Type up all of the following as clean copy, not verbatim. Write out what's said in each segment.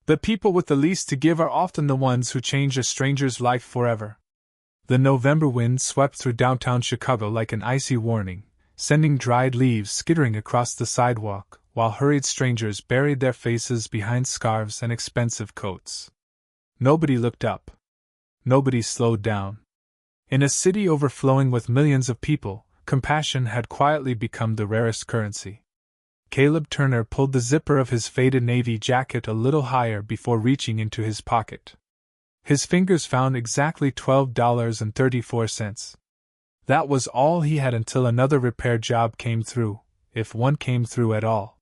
The people with the least to give are often the ones who change a stranger's life forever. The November wind swept through downtown Chicago like an icy warning, sending dried leaves skittering across the sidewalk, while hurried strangers buried their faces behind scarves and expensive coats. Nobody looked up. Nobody slowed down. In a city overflowing with millions of people, compassion had quietly become the rarest currency. Caleb Turner pulled the zipper of his faded navy jacket a little higher before reaching into his pocket. His fingers found exactly $12.34. That was all he had until another repair job came through, if one came through at all.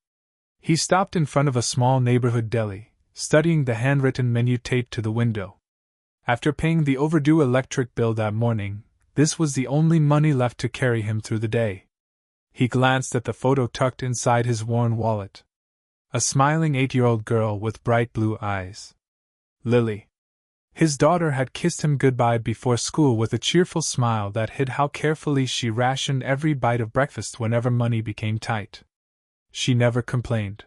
He stopped in front of a small neighborhood deli, studying the handwritten menu taped to the window. After paying the overdue electric bill that morning, this was the only money left to carry him through the day. He glanced at the photo tucked inside his worn wallet. A smiling 8-year-old girl with bright blue eyes. Lily. His daughter had kissed him goodbye before school with a cheerful smile that hid how carefully she rationed every bite of breakfast whenever money became tight. She never complained.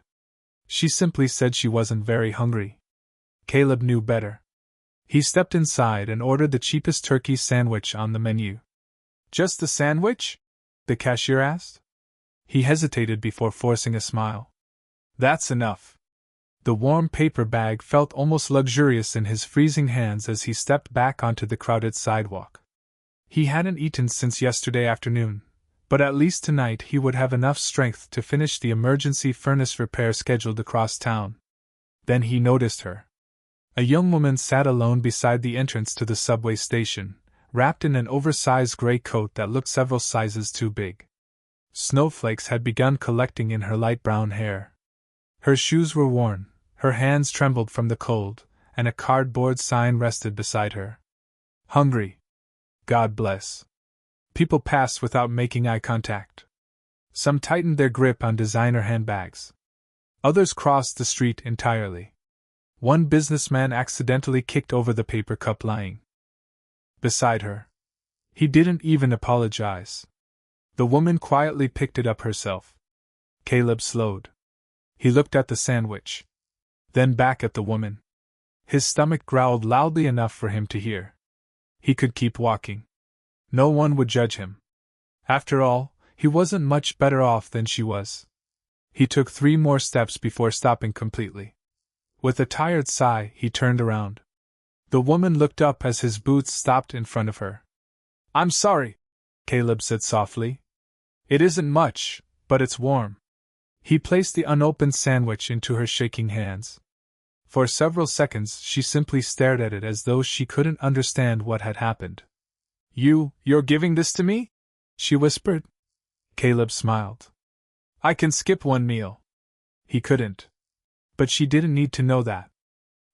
She simply said she wasn't very hungry. Caleb knew better. He stepped inside and ordered the cheapest turkey sandwich on the menu. "Just the sandwich?" the cashier asked. He hesitated before forcing a smile. "That's enough." The warm paper bag felt almost luxurious in his freezing hands as he stepped back onto the crowded sidewalk. He hadn't eaten since yesterday afternoon, but at least tonight he would have enough strength to finish the emergency furnace repair scheduled across town. Then he noticed her. A young woman sat alone beside the entrance to the subway station, wrapped in an oversized gray coat that looked several sizes too big. Snowflakes had begun collecting in her light brown hair. Her shoes were worn, her hands trembled from the cold, and a cardboard sign rested beside her. "Hungry. God bless." People passed without making eye contact. Some tightened their grip on designer handbags. Others crossed the street entirely. One businessman accidentally kicked over the paper cup lying beside her. He didn't even apologize. The woman quietly picked it up herself. Caleb slowed. He looked at the sandwich. Then back at the woman. His stomach growled loudly enough for him to hear. He could keep walking. No one would judge him. After all, he wasn't much better off than she was. He took 3 more steps before stopping completely. With a tired sigh, he turned around. The woman looked up as his boots stopped in front of her. "I'm sorry," Caleb said softly. "It isn't much, but it's warm." He placed the unopened sandwich into her shaking hands. For several seconds she simply stared at it as though she couldn't understand what had happened. You're giving this to me?" she whispered. Caleb smiled. "I can skip one meal." He couldn't. But she didn't need to know that.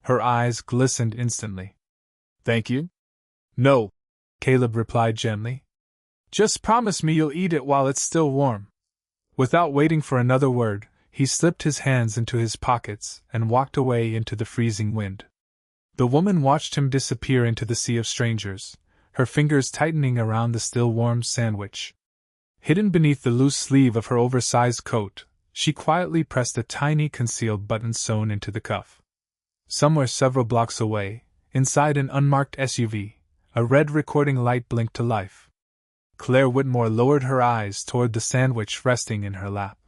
Her eyes glistened instantly. "Thank you?" "No," Caleb replied gently. "Just promise me you'll eat it while it's still warm." Without waiting for another word, he slipped his hands into his pockets and walked away into the freezing wind. The woman watched him disappear into the sea of strangers, her fingers tightening around the still warm sandwich. Hidden beneath the loose sleeve of her oversized coat, she quietly pressed a tiny concealed button sewn into the cuff. Somewhere several blocks away, inside an unmarked SUV, a red recording light blinked to life. Claire Whitmore lowered her eyes toward the sandwich resting in her lap.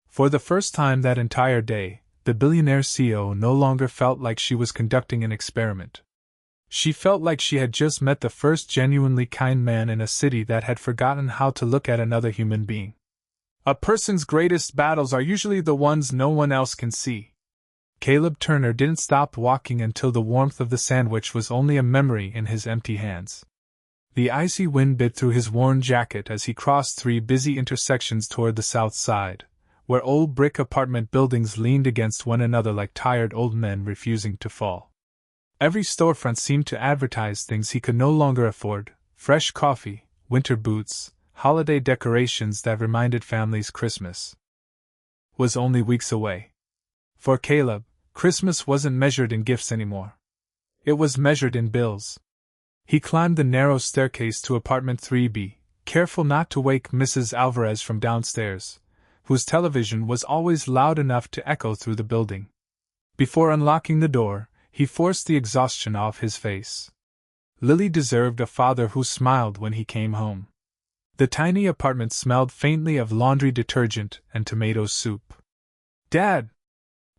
For the first time that entire day, the Billionaire CEO no longer felt like she was conducting an experiment. She felt like she had just met the first genuinely kind man in a city that had forgotten how to look at another human being. A person's greatest battles are usually the ones no one else can see. Caleb Turner didn't stop walking until the warmth of the sandwich was only a memory in his empty hands. The icy wind bit through his worn jacket as he crossed 3 busy intersections toward the south side, where old brick apartment buildings leaned against one another like tired old men refusing to fall. Every storefront seemed to advertise things he could no longer afford: fresh coffee, winter boots, holiday decorations that reminded families Christmas was only weeks away. For Caleb, Christmas wasn't measured in gifts anymore. It was measured in bills. He climbed the narrow staircase to apartment 3B, careful not to wake Mrs. Alvarez from downstairs, whose television was always loud enough to echo through the building. Before unlocking the door, he forced the exhaustion off his face. Lily deserved a father who smiled when he came home. The tiny apartment smelled faintly of laundry detergent and tomato soup. "Dad!"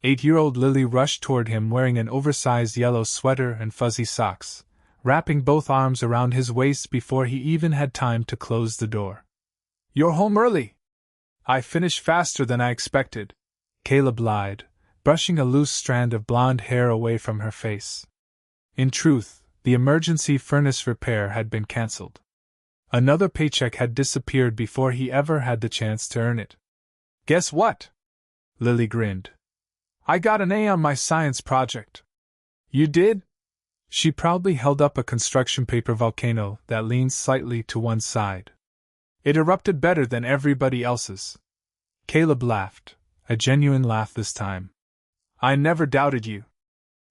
8-year-old Lily rushed toward him wearing an oversized yellow sweater and fuzzy socks, wrapping both arms around his waist before he even had time to close the door. "You're home early!" "I finished faster than I expected," Caleb lied, brushing a loose strand of blonde hair away from her face. In truth, the emergency furnace repair had been cancelled. Another paycheck had disappeared before he ever had the chance to earn it. "Guess what?" Lily grinned. "I got an A on my science project." "You did?" She proudly held up a construction paper volcano that leaned slightly to one side. "It erupted better than everybody else's." Caleb laughed, a genuine laugh this time. "I never doubted you."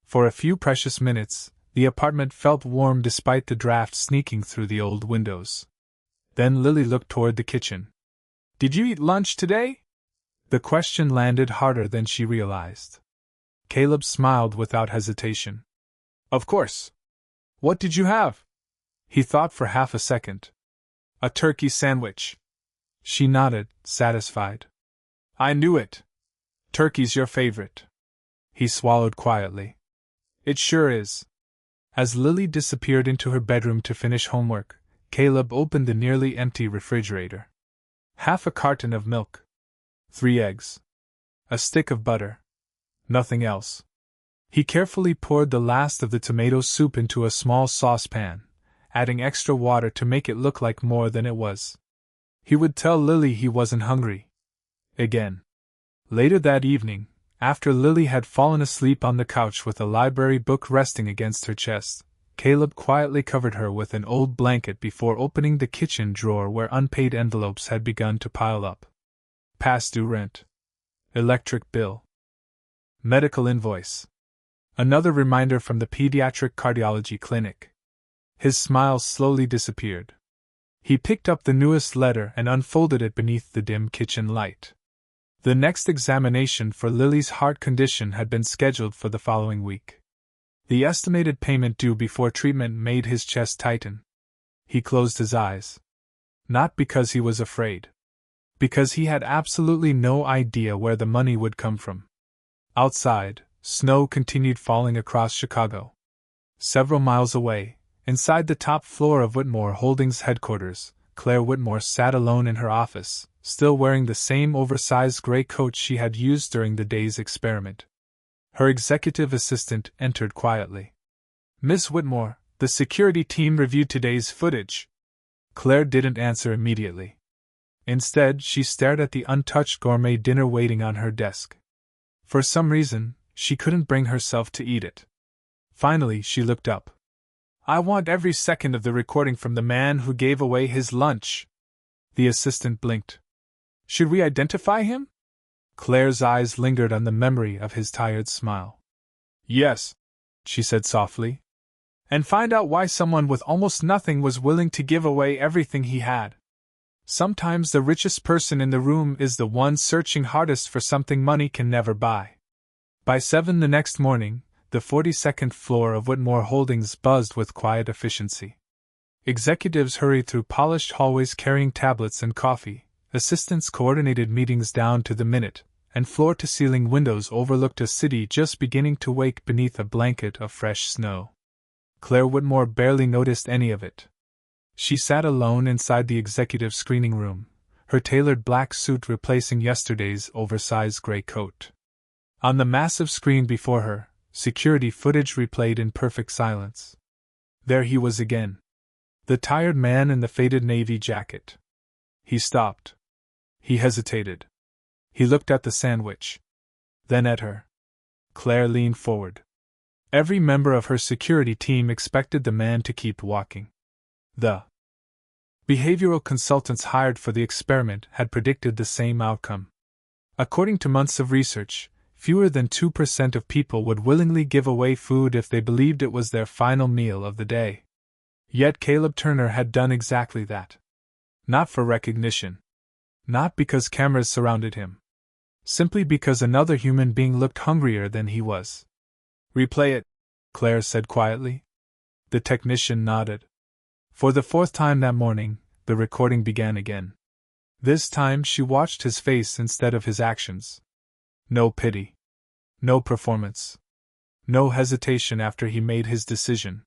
For a few precious minutes, the apartment felt warm despite the draft sneaking through the old windows. Then Lily looked toward the kitchen. "Did you eat lunch today?" The question landed harder than she realized. Caleb smiled without hesitation. "Of course. What did you have?" He thought for half a second. "A turkey sandwich." She nodded, satisfied. "I knew it. Turkey's your favorite." He swallowed quietly. "It sure is." As Lily disappeared into her bedroom to finish homework, Caleb opened the nearly empty refrigerator. Half a carton of milk. 3 eggs. A stick of butter. Nothing else. He carefully poured the last of the tomato soup into a small saucepan, adding extra water to make it look like more than it was. He would tell Lily he wasn't hungry. Again. Later that evening, after Lily had fallen asleep on the couch with a library book resting against her chest, Caleb quietly covered her with an old blanket before opening the kitchen drawer where unpaid envelopes had begun to pile up. Past due rent. Electric bill. Medical invoice. Another reminder from the pediatric cardiology clinic. His smile slowly disappeared. He picked up the newest letter and unfolded it beneath the dim kitchen light. The next examination for Lily's heart condition had been scheduled for the following week. The estimated payment due before treatment made his chest tighten. He closed his eyes. Not because he was afraid. Because he had absolutely no idea where the money would come from. Outside, snow continued falling across Chicago. Several miles away, inside the top floor of Whitmore Holdings headquarters, Claire Whitmore sat alone in her office, still wearing the same oversized gray coat she had used during the day's experiment. Her executive assistant entered quietly. "Miss Whitmore, the security team reviewed today's footage." Claire didn't answer immediately. Instead, she stared at the untouched gourmet dinner waiting on her desk. For some reason, she couldn't bring herself to eat it. Finally, she looked up. "I want every second of the recording from the man who gave away his lunch." The assistant blinked. "Should we identify him?" Claire's eyes lingered on the memory of his tired smile. "Yes," she said softly. "And find out why someone with almost nothing was willing to give away everything he had. Sometimes the richest person in the room is the one searching hardest for something money can never buy." By 7 the next morning, the 42nd floor of Whitmore Holdings buzzed with quiet efficiency. Executives hurried through polished hallways carrying tablets and coffee, assistants coordinated meetings down to the minute, and floor-to-ceiling windows overlooked a city just beginning to wake beneath a blanket of fresh snow. Claire Whitmore barely noticed any of it. She sat alone inside the executive screening room, her tailored black suit replacing yesterday's oversized gray coat. On the massive screen before her, security footage replayed in perfect silence. There he was again. The tired man in the faded navy jacket. He stopped. He hesitated. He looked at the sandwich. Then at her. Claire leaned forward. Every member of her security team expected the man to keep walking. The behavioral consultants hired for the experiment had predicted the same outcome. According to months of research, fewer than 2% of people would willingly give away food if they believed it was their final meal of the day. Yet Caleb Turner had done exactly that. Not for recognition. Not because cameras surrounded him. simply because another human being looked hungrier than he was. "Replay it," Claire said quietly. The technician nodded. For the fourth time that morning, the recording began again. This time she watched his face instead of his actions. No pity. No performance. No hesitation after he made his decision.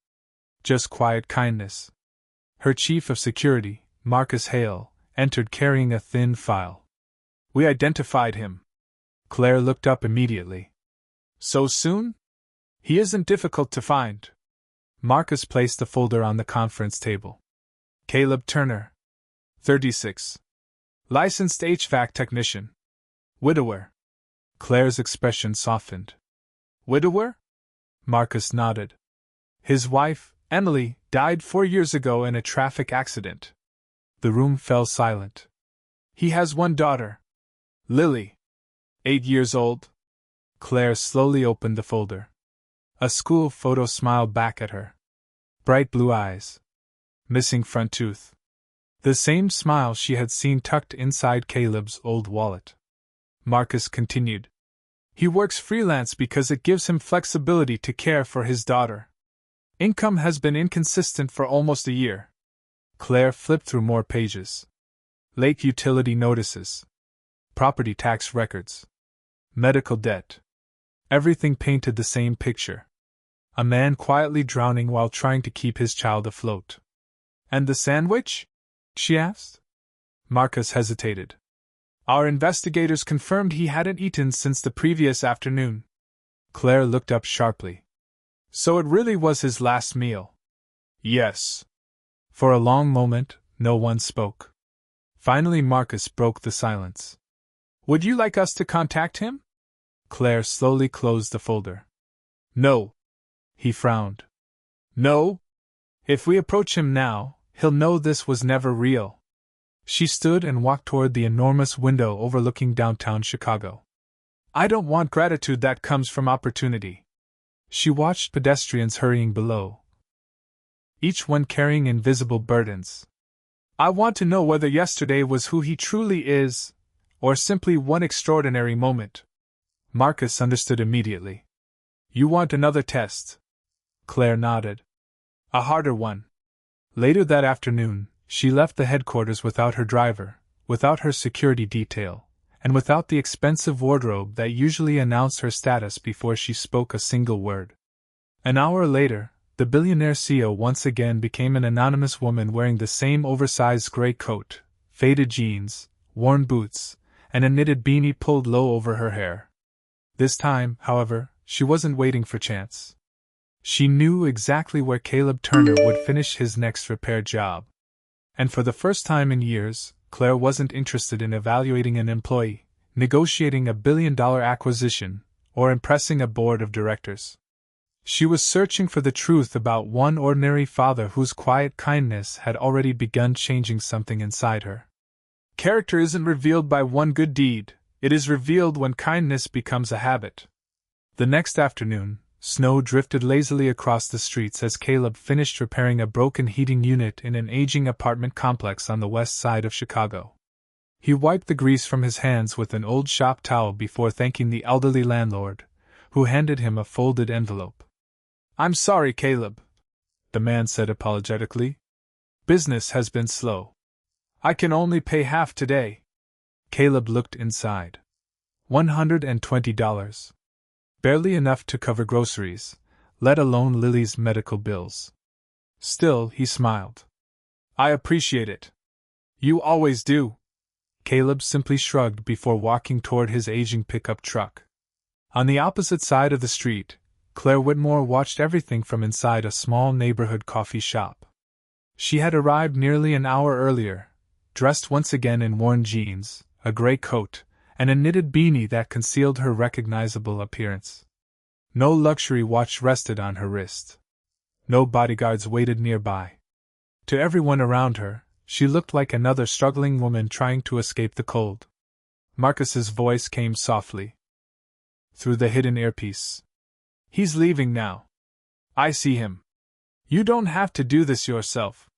Just quiet kindness. Her chief of security, Marcus Hale, entered carrying a thin file. "We identified him." Claire looked up immediately. "So soon? He isn't difficult to find." Marcus placed the folder on the conference table. "Caleb Turner. 36. Licensed HVAC technician. Widower." Claire's expression softened. "Widower?" Marcus nodded. "His wife, Emily, died 4 years ago in a traffic accident." The room fell silent. "He has one daughter. Lily. 8 years old." Claire slowly opened the folder. A school photo smiled back at her. Bright blue eyes. Missing front tooth. The same smile she had seen tucked inside Caleb's old wallet. Marcus continued. "He works freelance because it gives him flexibility to care for his daughter. Income has been inconsistent for almost a year." Claire flipped through more pages. Lake utility notices. Property tax records. Medical debt. Everything painted the same picture. A man quietly drowning while trying to keep his child afloat. "And the sandwich?" she asked. Marcus hesitated. "Our investigators confirmed he hadn't eaten since the previous afternoon." Claire looked up sharply. "So it really was his last meal?" "Yes." For a long moment, no one spoke. Finally Marcus broke the silence. "Would you like us to contact him?" Claire slowly closed the folder. "No." He frowned. "No? If we approach him now, he'll know this was never real." She stood and walked toward the enormous window overlooking downtown Chicago. "I don't want gratitude that comes from opportunity." She watched pedestrians hurrying below, each one carrying invisible burdens. "I want to know whether yesterday was who he truly is, or simply one extraordinary moment." Marcus understood immediately. "You want another test?" Claire nodded. "A harder one." Later that afternoon, she left the headquarters without her driver, without her security detail, and without the expensive wardrobe that usually announced her status before she spoke a single word. An hour later, the billionaire CEO once again became an anonymous woman wearing the same oversized gray coat, faded jeans, worn boots, and a knitted beanie pulled low over her hair. This time, however, she wasn't waiting for chance. She knew exactly where Caleb Turner would finish his next repair job. And for the first time in years, Claire wasn't interested in evaluating an employee, negotiating a billion-dollar acquisition, or impressing a board of directors. She was searching for the truth about one ordinary father whose quiet kindness had already begun changing something inside her. Character isn't revealed by one good deed, it is revealed when kindness becomes a habit. The next afternoon, snow drifted lazily across the streets as Caleb finished repairing a broken heating unit in an aging apartment complex on the west side of Chicago. He wiped the grease from his hands with an old shop towel before thanking the elderly landlord, who handed him a folded envelope. "I'm sorry, Caleb," the man said apologetically. "Business has been slow. I can only pay half today." Caleb looked inside. $120. Barely enough to cover groceries, let alone Lily's medical bills. Still, he smiled. "I appreciate it." "You always do." Caleb simply shrugged before walking toward his aging pickup truck. On the opposite side of the street, Claire Whitmore watched everything from inside a small neighborhood coffee shop. She had arrived nearly an hour earlier, dressed once again in worn jeans, a gray coat, and a knitted beanie that concealed her recognizable appearance. No luxury watch rested on her wrist. No bodyguards waited nearby. To everyone around her, she looked like another struggling woman trying to escape the cold. Marcus's voice came softly through the hidden earpiece. "He's leaving now. I see him. You don't have to do this yourself."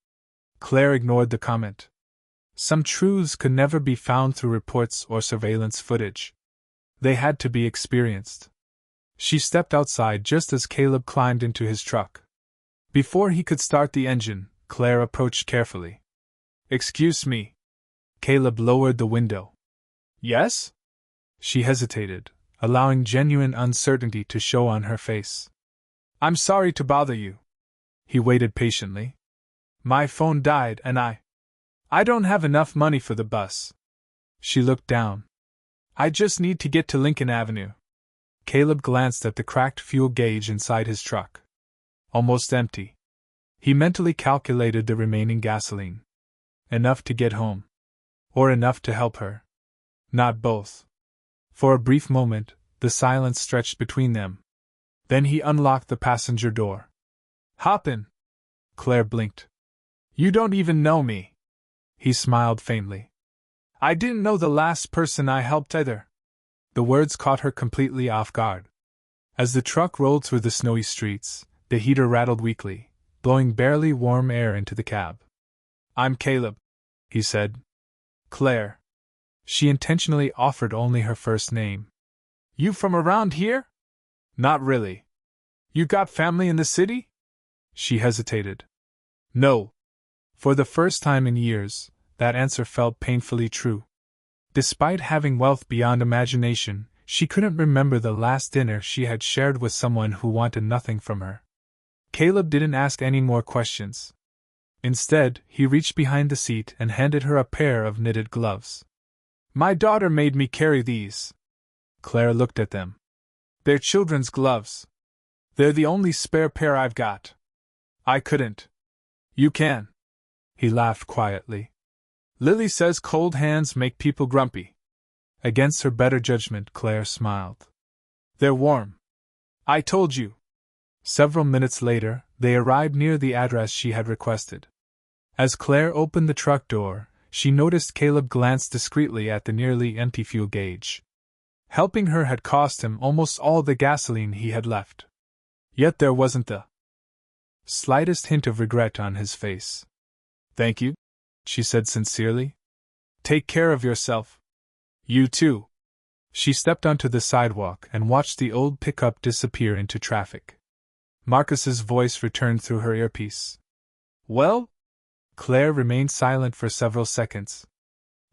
Claire ignored the comment. Some truths could never be found through reports or surveillance footage. They had to be experienced. She stepped outside just as Caleb climbed into his truck. Before he could start the engine, Claire approached carefully. "Excuse me." Caleb lowered the window. "Yes?" She hesitated, allowing genuine uncertainty to show on her face. "I'm sorry to bother you." He waited patiently. "My phone died and I don't have enough money for the bus." She looked down. "I just need to get to Lincoln Avenue." Caleb glanced at the cracked fuel gauge inside his truck. Almost empty. He mentally calculated the remaining gasoline. Enough to get home. Or enough to help her. Not both. For a brief moment, the silence stretched between them. Then he unlocked the passenger door. "Hop in." Claire blinked. "You don't even know me." He smiled faintly. "I didn't know the last person I helped either." The words caught her completely off guard. As the truck rolled through the snowy streets, the heater rattled weakly, blowing barely warm air into the cab. "I'm Caleb," he said. "Claire." She intentionally offered only her first name. "You from around here?" "Not really." "You got family in the city?" She hesitated. "No." For the first time in years, that answer felt painfully true. Despite having wealth beyond imagination, she couldn't remember the last dinner she had shared with someone who wanted nothing from her. Caleb didn't ask any more questions. Instead, he reached behind the seat and handed her a pair of knitted gloves. "My daughter made me carry these." Claire looked at them. "They're children's gloves. They're the only spare pair I've got. I couldn't." "You can." He laughed quietly. "Lily says cold hands make people grumpy." Against her better judgment, Claire smiled. "They're warm. I told you." Several minutes later, they arrived near the address she had requested. As Claire opened the truck door, she noticed Caleb glance discreetly at the nearly empty fuel gauge. Helping her had cost him almost all the gasoline he had left. Yet there wasn't the slightest hint of regret on his face. "Thank you," she said sincerely. "Take care of yourself." "You too." She stepped onto the sidewalk and watched the old pickup disappear into traffic. Marcus's voice returned through her earpiece. "Well?" Claire remained silent for several seconds.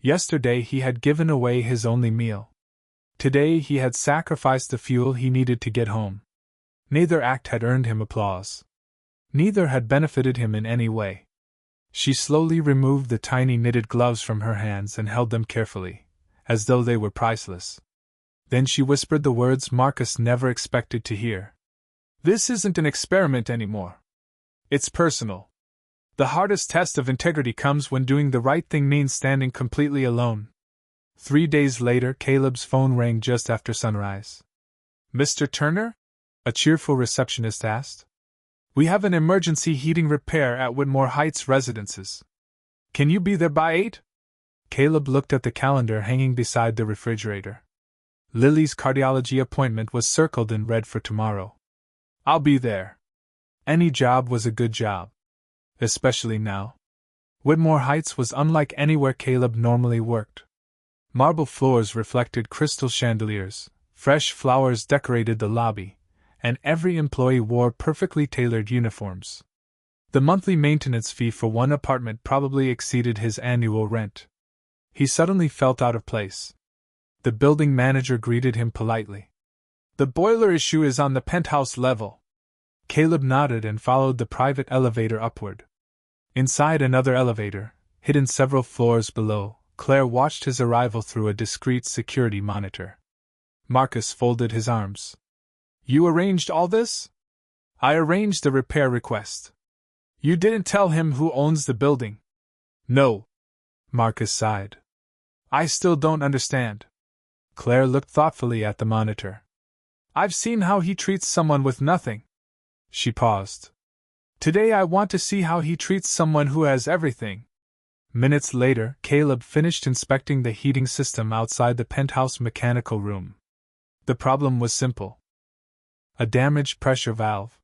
Yesterday he had given away his only meal. Today he had sacrificed the fuel he needed to get home. Neither act had earned him applause. Neither had benefited him in any way. She slowly removed the tiny knitted gloves from her hands and held them carefully, as though they were priceless. Then she whispered the words Marcus never expected to hear. "This isn't an experiment anymore. It's personal. The hardest test of integrity comes when doing the right thing means standing completely alone." 3 days later, Caleb's phone rang just after sunrise. "Mr. Turner?" a cheerful receptionist asked. "We have an emergency heating repair at Whitmore Heights residences. Can you be there by 8? Caleb looked at the calendar hanging beside the refrigerator. Lily's cardiology appointment was circled in red for tomorrow. "I'll be there." Any job was a good job. Especially now. Whitmore Heights was unlike anywhere Caleb normally worked. Marble floors reflected crystal chandeliers, fresh flowers decorated the lobby, and every employee wore perfectly tailored uniforms. The monthly maintenance fee for one apartment probably exceeded his annual rent. He suddenly felt out of place. The building manager greeted him politely. "The boiler issue is on the penthouse level." Caleb nodded and followed the private elevator upward. Inside another elevator, hidden several floors below, Claire watched his arrival through a discreet security monitor. Marcus folded his arms. "You arranged all this?" "I arranged the repair request." "You didn't tell him who owns the building?" "No." Marcus sighed. "I still don't understand." Claire looked thoughtfully at the monitor. "I've seen how he treats someone with nothing." She paused. "Today I want to see how he treats someone who has everything." Minutes later, Caleb finished inspecting the heating system outside the penthouse mechanical room. The problem was simple. A damaged pressure valve.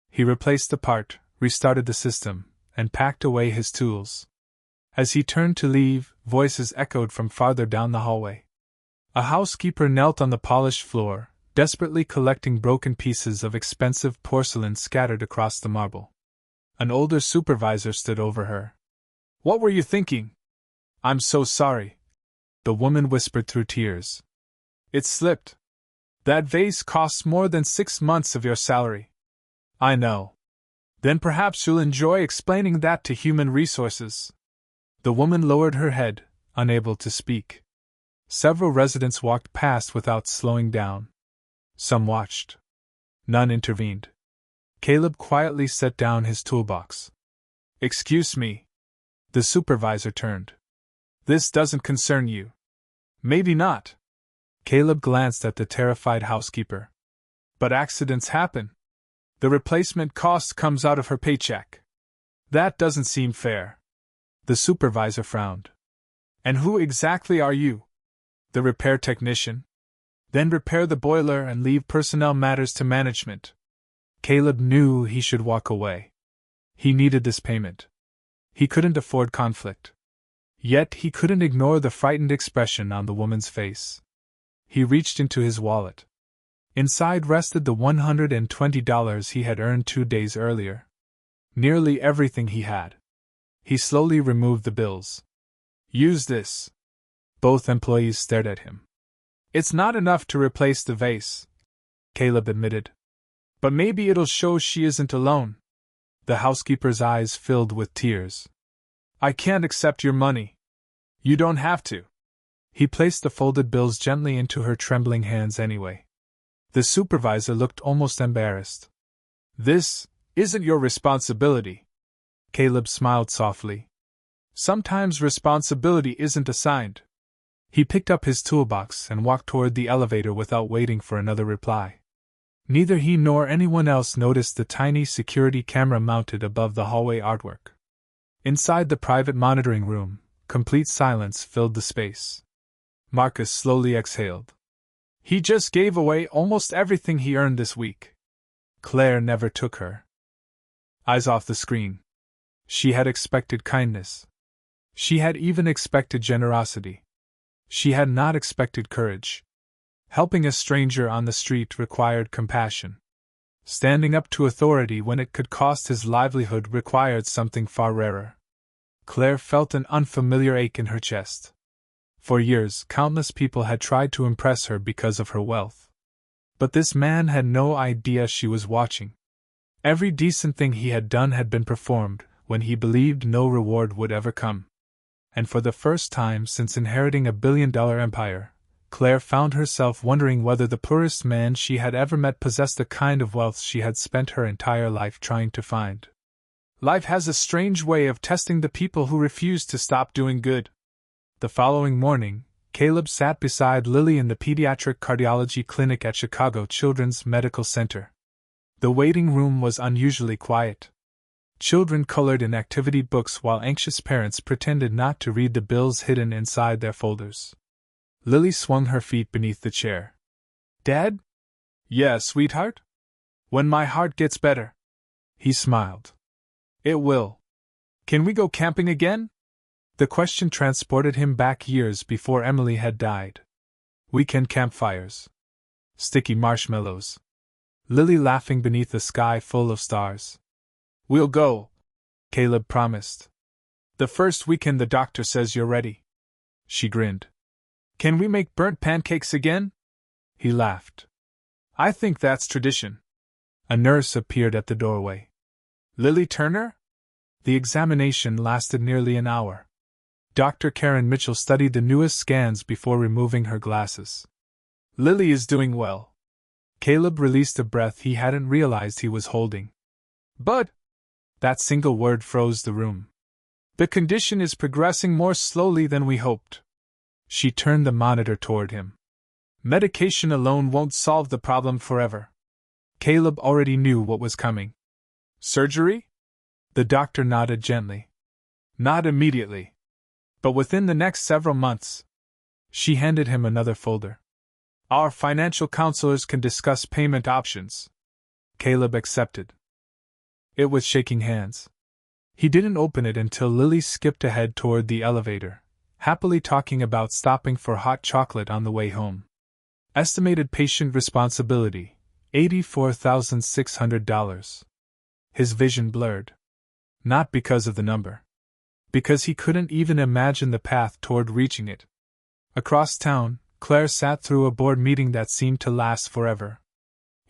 He replaced the part, restarted the system, and packed away his tools. As he turned to leave, voices echoed from farther down the hallway. A housekeeper knelt on the polished floor, desperately collecting broken pieces of expensive porcelain scattered across the marble. An older supervisor stood over her. "What were you thinking?" "I'm so sorry," the woman whispered through tears. "It slipped. That vase costs more than 6 months of your salary." "I know." "Then perhaps you'll enjoy explaining that to human resources." The woman lowered her head, unable to speak. Several residents walked past without slowing down. Some watched. None intervened. Caleb quietly set down his toolbox. "Excuse me." The supervisor turned. "This doesn't concern you." "Maybe not." Caleb glanced at the terrified housekeeper. "But accidents happen. The replacement cost comes out of her paycheck." "That doesn't seem fair." The supervisor frowned. "And who exactly are you?" "The repair technician." "Then repair the boiler and leave personnel matters to management." Caleb knew he should walk away. He needed this payment. He couldn't afford conflict. Yet he couldn't ignore the frightened expression on the woman's face. He reached into his wallet. Inside rested the $120 he had earned 2 days earlier. Nearly everything he had. He slowly removed the bills. "Use this." Both employees stared at him. "It's not enough to replace the vase," Caleb admitted. "But maybe it'll show she isn't alone." The housekeeper's eyes filled with tears. "I can't accept your money." "You don't have to." He placed the folded bills gently into her trembling hands anyway. The supervisor looked almost embarrassed. "This isn't your responsibility." Caleb smiled softly. "Sometimes responsibility isn't assigned." He picked up his toolbox and walked toward the elevator without waiting for another reply. Neither he nor anyone else noticed the tiny security camera mounted above the hallway artwork. Inside the private monitoring room, complete silence filled the space. Marcus slowly exhaled. He just gave away almost everything he earned this week. Claire never took her eyes off the screen. She had expected kindness. She had even expected generosity. She had not expected courage. Helping a stranger on the street required compassion. Standing up to authority when it could cost his livelihood required something far rarer. Claire felt an unfamiliar ache in her chest. For years, countless people had tried to impress her because of her wealth. But this man had no idea she was watching. Every decent thing he had done had been performed when he believed no reward would ever come. And for the first time since inheriting $1 billion empire, Claire found herself wondering whether the poorest man she had ever met possessed the kind of wealth she had spent her entire life trying to find. Life has a strange way of testing the people who refuse to stop doing good. The following morning, Caleb sat beside Lily in the pediatric cardiology clinic at Chicago Children's Medical Center. The waiting room was unusually quiet. Children colored in activity books while anxious parents pretended not to read the bills hidden inside their folders. Lily swung her feet beneath the chair. "Dad?" "Yeah, sweetheart?" "When my heart gets better." He smiled. "It will. Can we go camping again?" The question transported him back years before Emily had died. Weekend campfires. Sticky marshmallows. Lily laughing beneath a sky full of stars. "We'll go," Caleb promised. "The first weekend the doctor says you're ready." She grinned. "Can we make burnt pancakes again?" He laughed. "I think that's tradition." A nurse appeared at the doorway. "Lily Turner?" The examination lasted nearly an hour. Dr. Karen Mitchell studied the newest scans before removing her glasses. "Lily is doing well." Caleb released a breath he hadn't realized he was holding. "But," that single word froze the room. "The condition is progressing more slowly than we hoped." She turned the monitor toward him. "Medication alone won't solve the problem forever." Caleb already knew what was coming. "Surgery?" The doctor nodded gently. "Not immediately. But within the next several months." She handed him another folder. "Our financial counselors can discuss payment options." Caleb accepted. It was shaking hands. He didn't open it until Lily skipped ahead toward the elevator, happily talking about stopping for hot chocolate on the way home. Estimated patient responsibility, $84,600. His vision blurred. Not because of the number. Because he couldn't even imagine the path toward reaching it. Across town, Claire sat through a board meeting that seemed to last forever.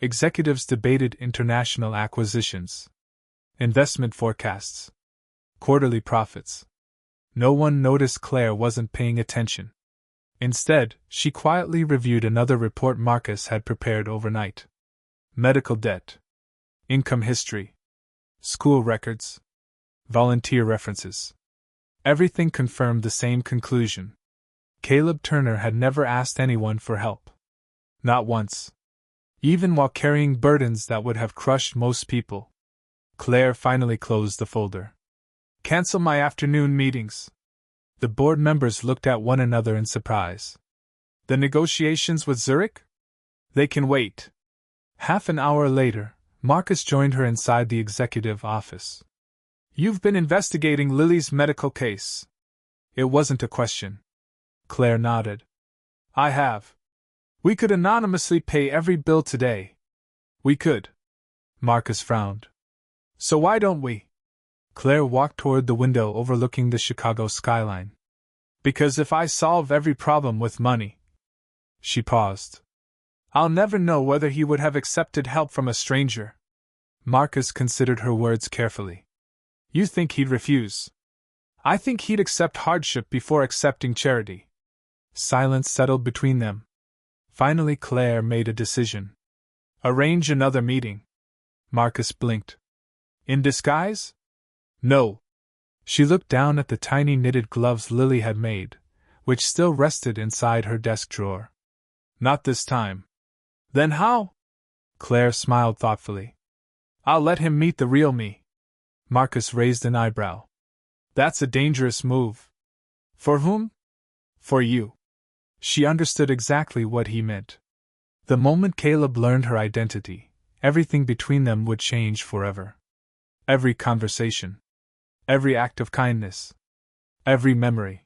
Executives debated international acquisitions, investment forecasts, quarterly profits. No one noticed Claire wasn't paying attention. Instead, she quietly reviewed another report Marcus had prepared overnight. Medical debt, income history, school records, volunteer references. Everything confirmed the same conclusion. Caleb Turner had never asked anyone for help. Not once. Even while carrying burdens that would have crushed most people. Claire finally closed the folder. Cancel my afternoon meetings. The board members looked at one another in surprise. The negotiations with Zurich? They can wait. Half an hour later, Marcus joined her inside the executive office. You've been investigating Lily's medical case. It wasn't a question. Claire nodded. I have. We could anonymously pay every bill today. We could. Marcus frowned. So why don't we? Claire walked toward the window overlooking the Chicago skyline. Because if I solve every problem with money. She paused. I'll never know whether he would have accepted help from a stranger. Marcus considered her words carefully. You think he'd refuse? I think he'd accept hardship before accepting charity. Silence settled between them. Finally, Claire made a decision. Arrange another meeting. Marcus blinked. In disguise? No. She looked down at the tiny knitted gloves Lily had made, which still rested inside her desk drawer. Not this time. Then how? Claire smiled thoughtfully. I'll let him meet the real me. Marcus raised an eyebrow. That's a dangerous move. For whom? For you. She understood exactly what he meant. The moment Caleb learned her identity, everything between them would change forever. Every conversation. Every act of kindness. Every memory.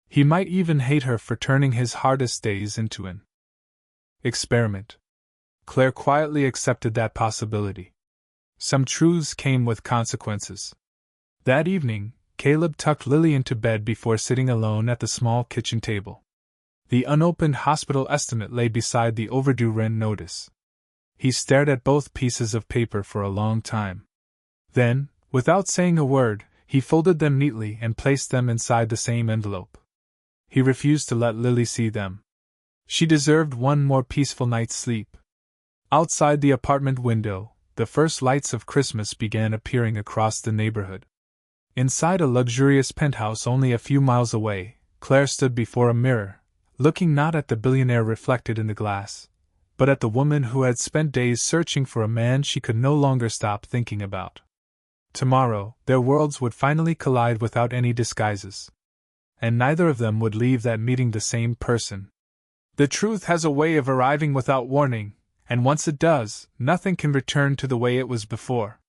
He might even hate her for turning his hardest days into an experiment. Claire quietly accepted that possibility. Some truths came with consequences. That evening, Caleb tucked Lily into bed before sitting alone at the small kitchen table. The unopened hospital estimate lay beside the overdue rent notice. He stared at both pieces of paper for a long time. Then, without saying a word, he folded them neatly and placed them inside the same envelope. He refused to let Lily see them. She deserved one more peaceful night's sleep. Outside the apartment window, the first lights of Christmas began appearing across the neighborhood. Inside a luxurious penthouse only a few miles away, Claire stood before a mirror, looking not at the billionaire reflected in the glass, but at the woman who had spent days searching for a man she could no longer stop thinking about. Tomorrow, their worlds would finally collide without any disguises. And neither of them would leave that meeting the same person. The truth has a way of arriving without warning, and once it does, nothing can return to the way it was before.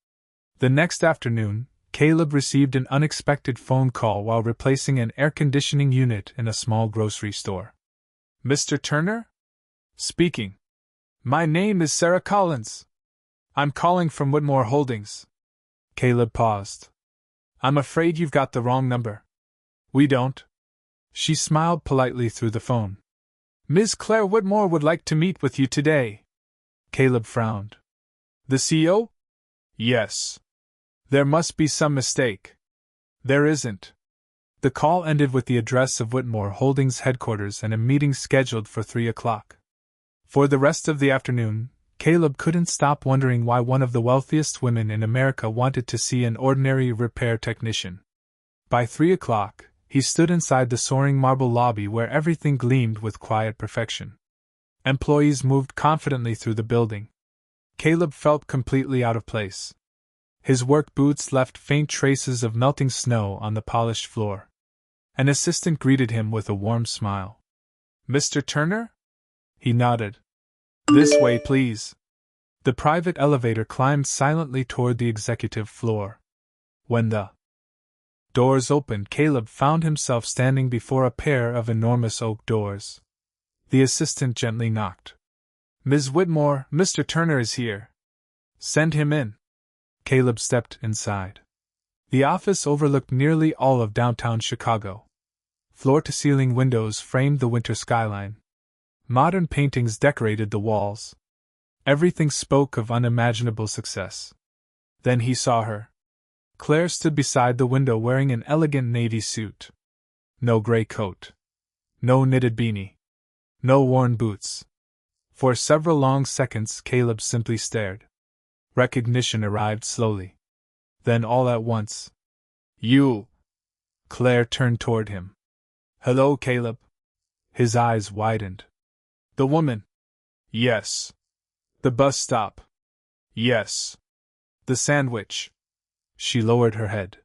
The next afternoon, Caleb received an unexpected phone call while replacing an air conditioning unit in a small grocery store. Mr. Turner? Speaking. My name is Sarah Collins. I'm calling from Whitmore Holdings. Caleb paused. I'm afraid you've got the wrong number. We don't. She smiled politely through the phone. Ms. Claire Whitmore would like to meet with you today. Caleb frowned. The CEO? Yes. There must be some mistake. There isn't. The call ended with the address of Whitmore Holdings headquarters and a meeting scheduled for 3 o'clock. For the rest of the afternoon, Caleb couldn't stop wondering why one of the wealthiest women in America wanted to see an ordinary repair technician. By 3 o'clock, he stood inside the soaring marble lobby where everything gleamed with quiet perfection. Employees moved confidently through the building. Caleb felt completely out of place. His work boots left faint traces of melting snow on the polished floor. An assistant greeted him with a warm smile. Mr. Turner? He nodded. This way, please. The private elevator climbed silently toward the executive floor. When the Doors opened. Caleb found himself standing before a pair of enormous oak doors. The assistant gently knocked. "Ms. Whitmore, Mr. Turner is here." "Send him in." Caleb stepped inside. The office overlooked nearly all of downtown Chicago. Floor-to-ceiling windows framed the winter skyline. Modern paintings decorated the walls. Everything spoke of unimaginable success. Then he saw her. Claire stood beside the window wearing an elegant navy suit. No gray coat. No knitted beanie. No worn boots. For several long seconds Caleb simply stared. Recognition arrived slowly. Then all at once. "You!" Claire turned toward him. "Hello, Caleb." His eyes widened. "The woman?" "Yes." "The bus stop?" "Yes." "The sandwich?" She lowered her head.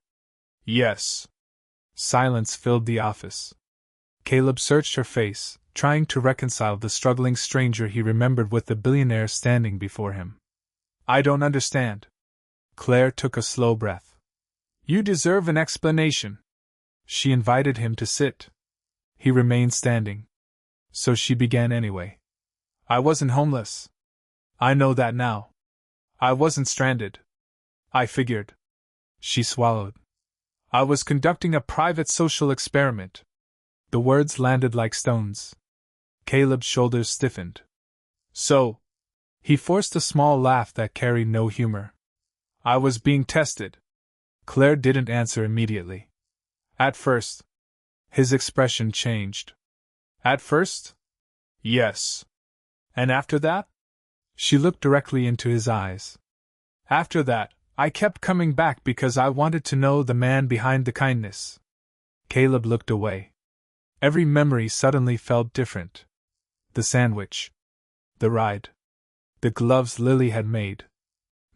"Yes." Silence filled the office. Caleb searched her face, trying to reconcile the struggling stranger he remembered with the billionaire standing before him. "I don't understand." Claire took a slow breath. "You deserve an explanation." She invited him to sit. He remained standing. So she began anyway. "I wasn't homeless. I know that now. I wasn't stranded. I figured." She swallowed. "I was conducting a private social experiment." The words landed like stones. Caleb's shoulders stiffened. "So?" He forced a small laugh that carried no humor. "I was being tested." Claire didn't answer immediately. "At first." His expression changed. "At first?" "Yes." "And after that?" She looked directly into his eyes. "After that, I kept coming back because I wanted to know the man behind the kindness." Caleb looked away. Every memory suddenly felt different. The sandwich. The ride. The gloves Lily had made.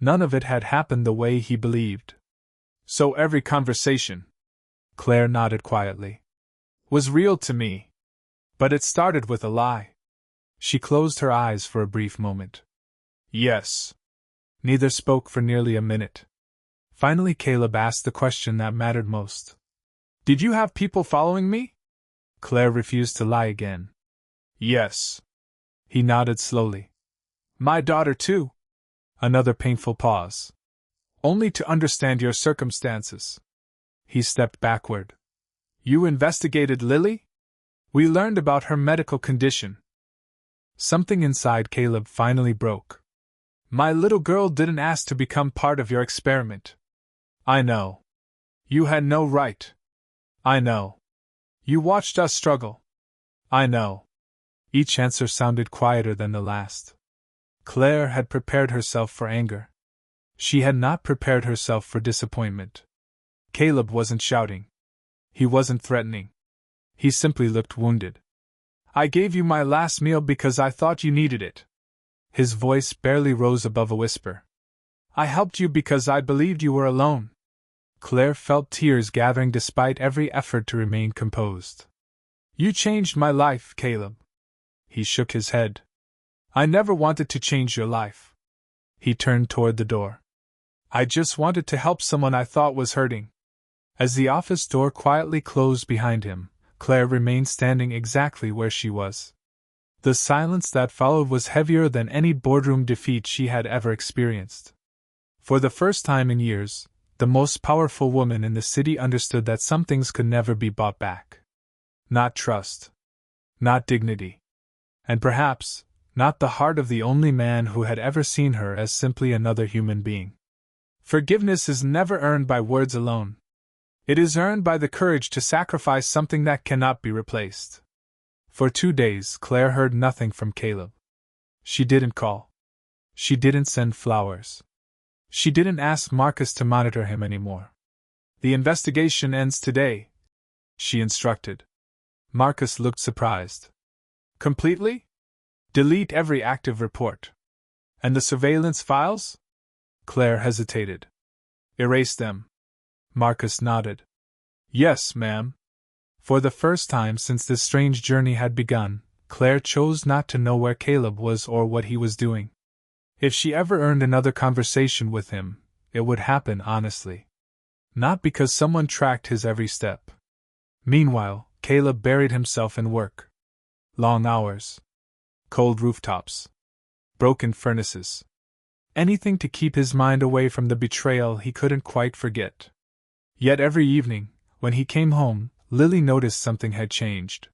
None of it had happened the way he believed. "So every conversation," Claire nodded quietly, "was real to me. But it started with a lie." She closed her eyes for a brief moment. "Yes." Neither spoke for nearly a minute. Finally Caleb asked the question that mattered most. "Did you have people following me?" Claire refused to lie again. "Yes." He nodded slowly. "My daughter too." Another painful pause. "Only to understand your circumstances." He stepped backward. "You investigated Lily?" "We learned about her medical condition." Something inside Caleb finally broke. "My little girl didn't ask to become part of your experiment." "I know." "You had no right." "I know." "You watched us struggle." "I know." Each answer sounded quieter than the last. Claire had prepared herself for anger. She had not prepared herself for disappointment. Caleb wasn't shouting. He wasn't threatening. He simply looked wounded. "I gave you my last meal because I thought you needed it." His voice barely rose above a whisper. "I helped you because I believed you were alone." Claire felt tears gathering despite every effort to remain composed. "You changed my life, Caleb." He shook his head. "I never wanted to change your life." He turned toward the door. "I just wanted to help someone I thought was hurting." As the office door quietly closed behind him, Claire remained standing exactly where she was. The silence that followed was heavier than any boardroom defeat she had ever experienced. For the first time in years, the most powerful woman in the city understood that some things could never be bought back. Not trust. Not dignity. And perhaps, not the heart of the only man who had ever seen her as simply another human being. Forgiveness is never earned by words alone. It is earned by the courage to sacrifice something that cannot be replaced. For 2 days, Claire heard nothing from Caleb. She didn't call. She didn't send flowers. She didn't ask Marcus to monitor him anymore. "The investigation ends today," she instructed. Marcus looked surprised. "Completely? Delete every active report. And the surveillance files?" Claire hesitated. "Erase them." Marcus nodded. "Yes, ma'am." For the first time since this strange journey had begun, Claire chose not to know where Caleb was or what he was doing. If she ever earned another conversation with him, it would happen honestly. Not because someone tracked his every step. Meanwhile, Caleb buried himself in work. Long hours. Cold rooftops. Broken furnaces. Anything to keep his mind away from the betrayal he couldn't quite forget. Yet every evening, when he came home, Lily noticed something had changed.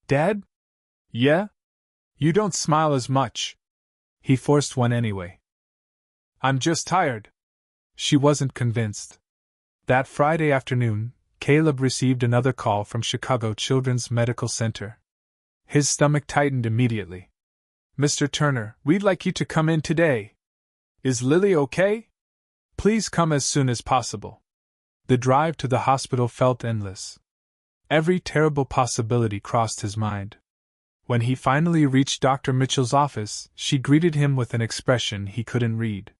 "Dad? Yeah? You don't smile as much." He forced one anyway. "I'm just tired." She wasn't convinced. That Friday afternoon, Caleb received another call from Chicago Children's Medical Center. His stomach tightened immediately. "Mr. Turner, we'd like you to come in today. Is Lily okay? Please come as soon as possible." The drive to the hospital felt endless. Every terrible possibility crossed his mind. When he finally reached Dr. Mitchell's office, she greeted him with an expression he couldn't read.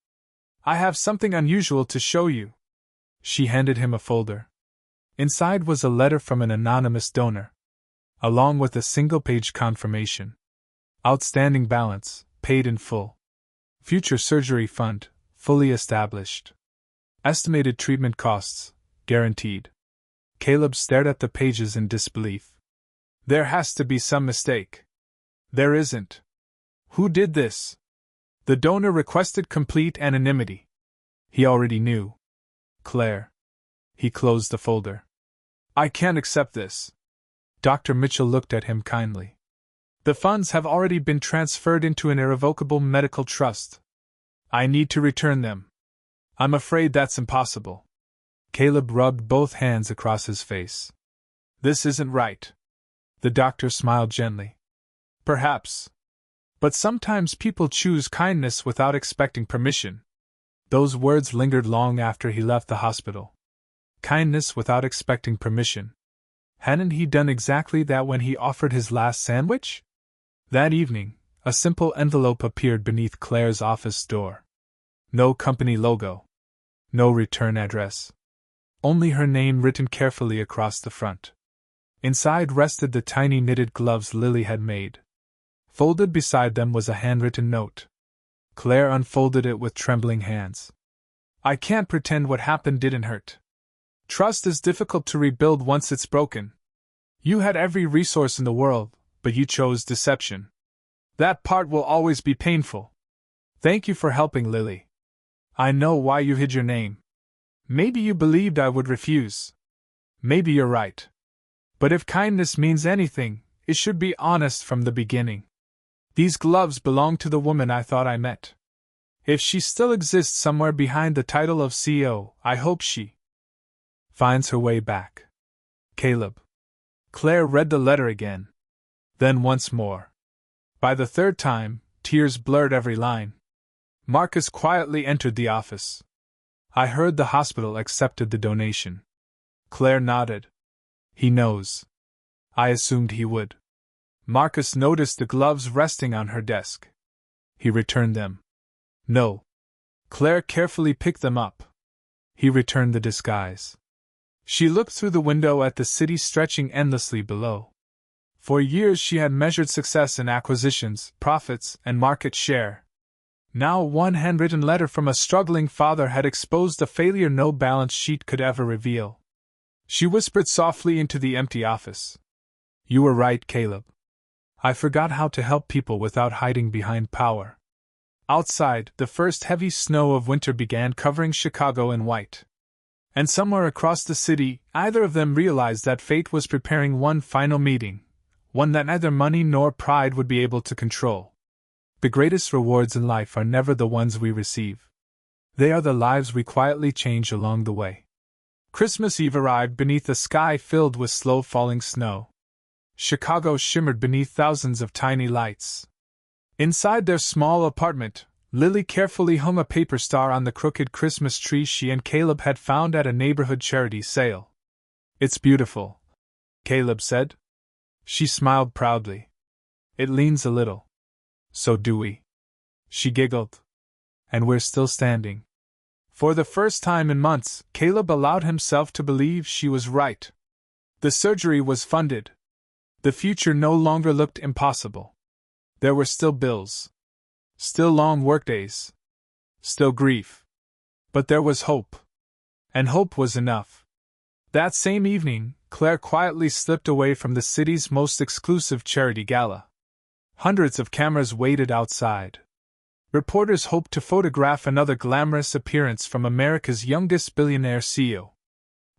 "I have something unusual to show you." She handed him a folder. Inside was a letter from an anonymous donor, along with a single-page confirmation. Outstanding balance, paid in full. Future surgery fund, fully established. Estimated treatment costs, guaranteed. Caleb stared at the pages in disbelief. There has to be some mistake. There isn't. Who did this? The donor requested complete anonymity. He already knew. Claire. He closed the folder. "I can't accept this." Dr. Mitchell looked at him kindly. "The funds have already been transferred into an irrevocable medical trust. I need to return them. I'm afraid that's impossible." Caleb rubbed both hands across his face. "This isn't right." The doctor smiled gently. "Perhaps. But sometimes people choose kindness without expecting permission." Those words lingered long after he left the hospital. Kindness without expecting permission. Hadn't he done exactly that when he offered his last sandwich? That evening, a simple envelope appeared beneath Claire's office door. No company logo. No return address. Only her name written carefully across the front. Inside rested the tiny knitted gloves Lily had made. Folded beside them was a handwritten note. Claire unfolded it with trembling hands. "I can't pretend what happened didn't hurt. Trust is difficult to rebuild once it's broken. You had every resource in the world, but you chose deception. That part will always be painful. Thank you for helping, Lily. I know why you hid your name. Maybe you believed I would refuse. Maybe you're right. But if kindness means anything, it should be honest from the beginning. These gloves belong to the woman I thought I met. If she still exists somewhere behind the title of CEO, I hope she finds her way back. Caleb." Claire read the letter again. Then once more. By the third time, tears blurred every line. Marcus quietly entered the office. "I heard the hospital accepted the donation." Claire nodded. "He knows. I assumed he would." Marcus noticed the gloves resting on her desk. He returned them. "No." Claire carefully picked them up. He returned the disguise. She looked through the window at the city stretching endlessly below. For years she had measured success in acquisitions, profits, and market share. Now one handwritten letter from a struggling father had exposed a failure no balance sheet could ever reveal. She whispered softly into the empty office. "You were right, Caleb. I forgot how to help people without hiding behind power." Outside, the first heavy snow of winter began covering Chicago in white. And somewhere across the city, either of them realized that fate was preparing one final meeting, one that neither money nor pride would be able to control. The greatest rewards in life are never the ones we receive. They are the lives we quietly change along the way. Christmas Eve arrived beneath a sky filled with slow-falling snow. Chicago shimmered beneath thousands of tiny lights. Inside their small apartment, Lily carefully hung a paper star on the crooked Christmas tree she and Caleb had found at a neighborhood charity sale. "It's beautiful," Caleb said. She smiled proudly. "It leans a little." "So do we." She giggled. "And we're still standing." For the first time in months, Caleb allowed himself to believe she was right. The surgery was funded. The future no longer looked impossible. There were still bills. Still long workdays. Still grief. But there was hope. And hope was enough. That same evening, Claire quietly slipped away from the city's most exclusive charity gala. Hundreds of cameras waited outside. Reporters hoped to photograph another glamorous appearance from America's youngest billionaire CEO.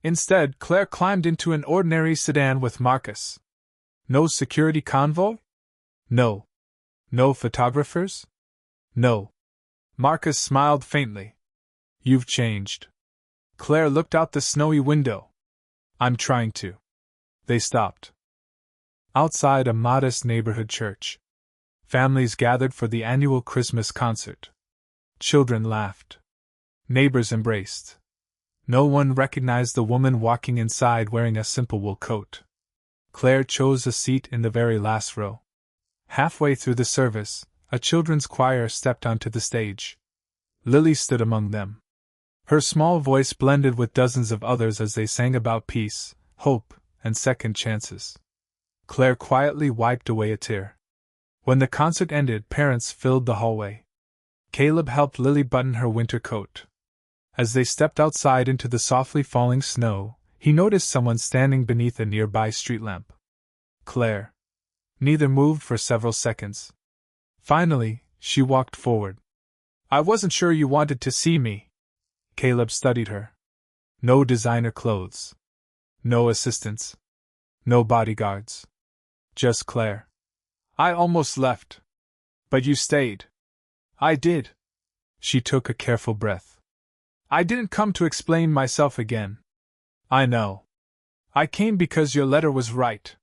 Instead, Claire climbed into an ordinary sedan with Marcus. No security convoy? No. No photographers? No. Marcus smiled faintly. You've changed. Claire looked out the snowy window. I'm trying to. They stopped. Outside a modest neighborhood church. Families gathered for the annual Christmas concert. Children laughed. Neighbors embraced. No one recognized the woman walking inside wearing a simple wool coat. Claire chose a seat in the very last row. Halfway through the service, a children's choir stepped onto the stage. Lily stood among them. Her small voice blended with dozens of others as they sang about peace, hope, and second chances. Claire quietly wiped away a tear. When the concert ended, parents filled the hallway. Caleb helped Lily button her winter coat. As they stepped outside into the softly falling snow, he noticed someone standing beneath a nearby street lamp. Claire. Neither moved for several seconds. Finally, she walked forward. I wasn't sure you wanted to see me. Caleb studied her. No designer clothes. No assistants. No bodyguards. Just Claire. I almost left. But you stayed. I did. She took a careful breath. I didn't come to explain myself again. I know. I came because your letter was right.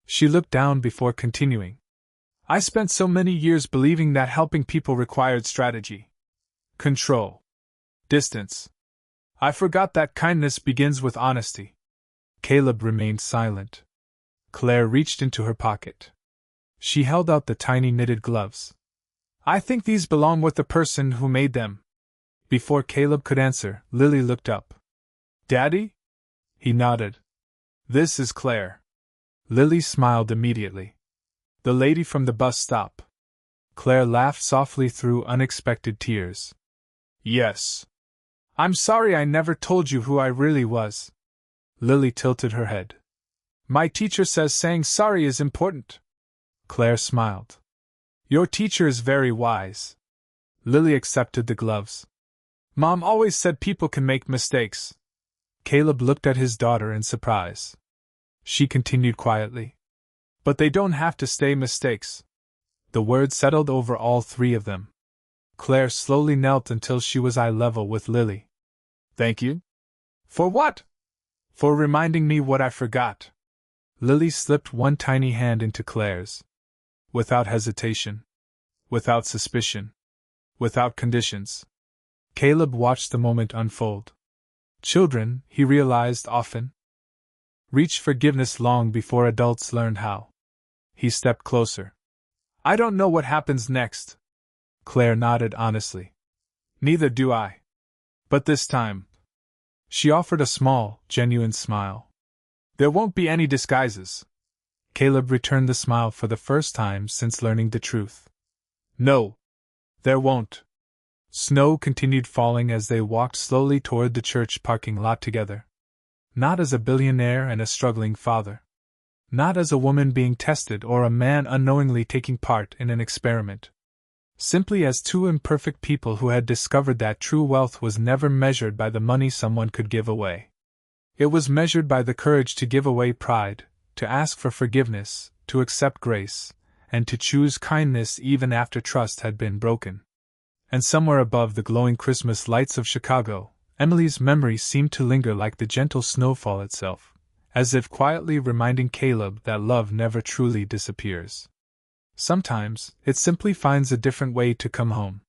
She looked down before continuing. I spent so many years believing that helping people required strategy, control, distance. I forgot that kindness begins with honesty. Caleb remained silent. Claire reached into her pocket. She held out the tiny knitted gloves. I think these belong with the person who made them. Before Caleb could answer, Lily looked up. Daddy? He nodded. This is Claire. Lily smiled immediately. The lady from the bus stop. Claire laughed softly through unexpected tears. Yes. I'm sorry I never told you who I really was. Lily tilted her head. My teacher says saying sorry is important. Claire smiled. Your teacher is very wise. Lily accepted the gloves. Mom always said people can make mistakes. Caleb looked at his daughter in surprise. She continued quietly. But they don't have to stay mistakes. The words settled over all three of them. Claire slowly knelt until she was eye level with Lily. Thank you? For what? For reminding me what I forgot. Lily slipped one tiny hand into Claire's. Without hesitation. Without suspicion. Without conditions. Caleb watched the moment unfold. Children, he realized often, reach forgiveness long before adults learned how. He stepped closer. I don't know what happens next. Claire nodded honestly. Neither do I. But this time. She offered a small, genuine smile. There won't be any disguises. Caleb returned the smile for the first time since learning the truth. No. There won't. Snow continued falling as they walked slowly toward the church parking lot together. Not as a billionaire and a struggling father. Not as a woman being tested or a man unknowingly taking part in an experiment. Simply as two imperfect people who had discovered that true wealth was never measured by the money someone could give away. It was measured by the courage to give away pride, to ask for forgiveness, to accept grace, and to choose kindness even after trust had been broken. And somewhere above the glowing Christmas lights of Chicago, Emily's memory seemed to linger like the gentle snowfall itself, as if quietly reminding Caleb that love never truly disappears. Sometimes, it simply finds a different way to come home.